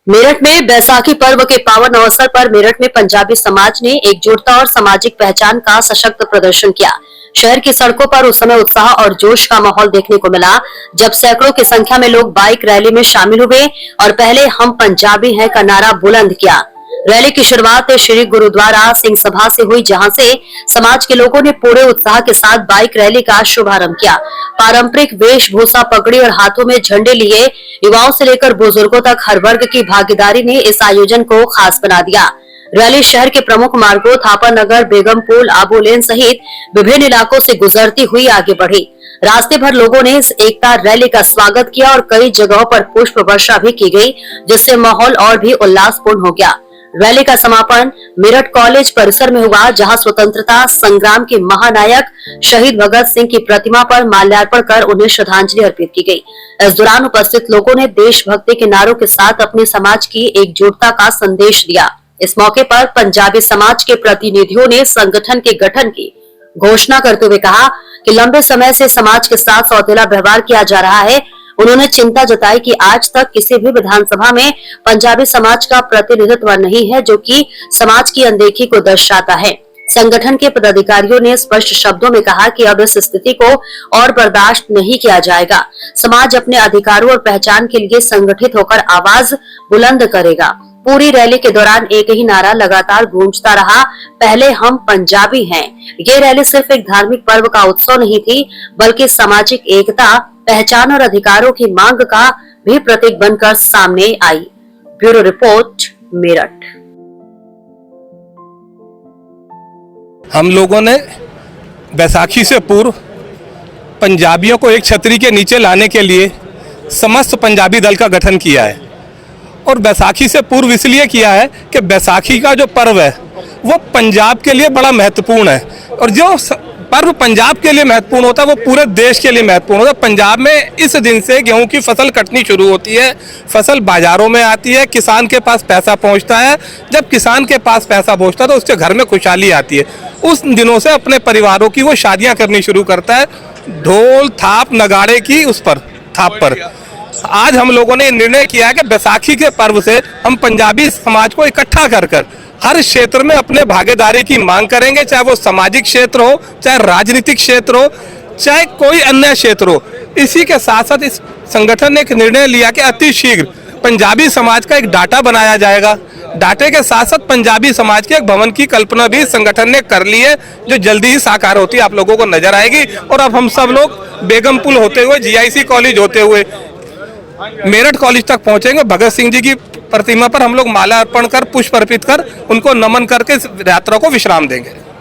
मेरठ में बैसाखी पर्व के पावन अवसर पर मेरठ में पंजाबी समाज ने एकजुटता और सामाजिक पहचान का सशक्त प्रदर्शन किया। शहर की सड़कों पर उस समय उत्साह और जोश का माहौल देखने को मिला जब सैकड़ों की संख्या में लोग बाइक रैली में शामिल हुए और पहले हम पंजाबी हैं का नारा बुलंद किया। रैली की शुरुआत श्री गुरुद्वारा सिंह सभा से हुई, जहां से समाज के लोगों ने पूरे उत्साह के साथ बाइक रैली का शुभारंभ किया। पारंपरिक वेशभूषा पगड़ी और हाथों में झंडे लिए युवाओं से लेकर बुजुर्गों तक हर वर्ग की भागीदारी ने इस आयोजन को खास बना दिया। रैली शहर के प्रमुख मार्गों थापर नगर, बेगमपुल, आबू लेन सहित विभिन्न इलाकों से गुजरती हुई आगे बढ़ी। रास्ते भर लोगों ने इस एकता रैली का स्वागत किया और कई जगहों पर पुष्प वर्षा भी की गई, जिससे माहौल और भी उल्लासपूर्ण हो गया। रैली का समापन मेरठ कॉलेज परिसर में हुआ, जहां स्वतंत्रता संग्राम के महानायक शहीद भगत सिंह की प्रतिमा पर माल्यार्पण कर उन्हें श्रद्धांजलि अर्पित की गई। इस दौरान उपस्थित लोगों ने देशभक्ति के नारों के साथ अपने समाज की एकजुटता का संदेश दिया। इस मौके पर पंजाबी समाज के प्रतिनिधियों ने संगठन के गठन की घोषणा करते हुए कहा कि लंबे समय से समाज के साथ सौतेला व्यवहार किया जा रहा है। उन्होंने चिंता जताई कि आज तक किसी भी विधानसभा में पंजाबी समाज का प्रतिनिधित्व नहीं है, जो कि समाज की अनदेखी को दर्शाता है। संगठन के पदाधिकारियों ने स्पष्ट शब्दों में कहा कि अब इस स्थिति को और बर्दाश्त नहीं किया जाएगा। समाज अपने अधिकारों और पहचान के लिए संगठित होकर आवाज बुलंद करेगा। पूरी रैली के दौरान एक ही नारा लगातार गूंजता रहा, पहले हम पंजाबी हैं। ये रैली सिर्फ एक धार्मिक पर्व का उत्सव नहीं थी, बल्कि सामाजिक एकता, पहचान और अधिकारों की मांग का भी प्रतीक बनकर सामने आई। Bureau report, Meerut. हम लोगों ने बैसाखी से पूर्व पंजाबियों को एक छतरी के नीचे लाने के लिए समस्त पंजाबी दल का गठन किया है। और बैसाखी से पूर्व इसलिए किया है कि बैसाखी का जो पर्व है वो पंजाब के लिए बड़ा महत्वपूर्ण है, और जो पर्व पंजाब के लिए महत्वपूर्ण होता है वो पूरे देश के लिए महत्वपूर्ण होता है। पंजाब में इस दिन से गेहूं की फसल कटनी शुरू होती है, फसल बाजारों में आती है, किसान के पास पैसा पहुंचता है। जब किसान के पास पैसा पहुंचता है तो उसके घर में खुशहाली आती है। उस दिनों से अपने परिवारों की वो शादियां करनी शुरू करता है, ढोल थाप नगाड़े की उस पर थाप पर। आज हम लोगों ने निर्णय किया है कि बैसाखी के पर्व से हम पंजाबी समाज को इकट्ठा कर हर क्षेत्र में अपने भागीदारी की मांग करेंगे, चाहे वो सामाजिक क्षेत्र हो, चाहे राजनीतिक क्षेत्र हो, चाहे कोई अन्य क्षेत्र हो। इसी के साथ साथ इस संगठन ने एक निर्णय लिया कि अति शीघ्र पंजाबी समाज का एक डाटा बनाया जाएगा। डाटे के साथ साथ पंजाबी समाज के एक भवन की कल्पना भी संगठन ने कर ली है, जो जल्दी ही साकार होती है आप लोगों को नजर आएगी। और अब हम सब लोग बेगमपुल होते हुए, GIC कॉलेज होते हुए मेरठ कॉलेज तक पहुंचेंगे। भगत सिंह जी की प्रतिमा पर हम लोग माला अर्पण कर, पुष्प अर्पित कर, उनको नमन करके यात्रा को विश्राम देंगे।